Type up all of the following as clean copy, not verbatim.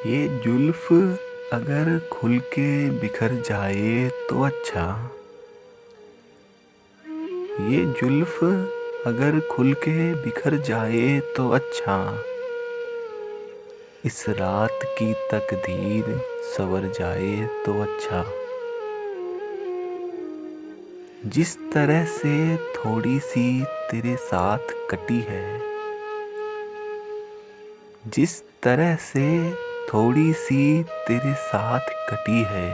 ये जुल्फ अगर खुल के बिखर जाए तो अच्छा। ये जुल्फ अगर खुल के बिखर जाए तो अच्छा। इस रात की तकदीर संवर जाए तो अच्छा। जिस तरह से थोड़ी सी तेरे साथ कटी है, जिस तरह से थोड़ी सी तेरे साथ कटी है,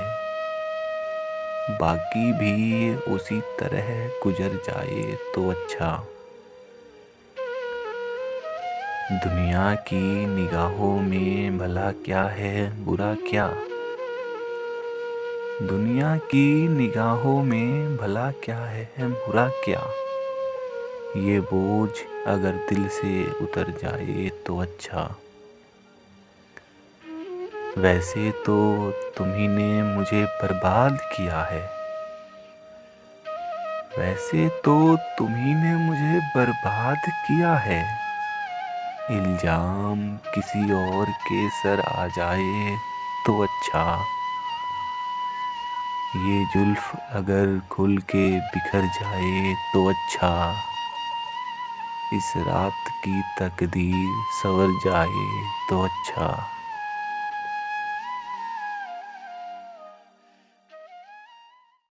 बाकी भी उसी तरह गुजर जाए तो अच्छा। दुनिया की निगाहों में भला क्या है बुरा क्या। दुनिया की निगाहों में भला क्या है बुरा क्या। ये बोझ अगर दिल से उतर जाए तो अच्छा। वैसे तो तुम्ही ने मुझे बर्बाद किया है। वैसे तो तुम्ही ने मुझे बर्बाद किया है। इल्जाम किसी और के सर आ जाए तो अच्छा। ये जुल्फ अगर खुल के बिखर जाए तो अच्छा। इस रात की तकदीर संवर जाए तो अच्छा।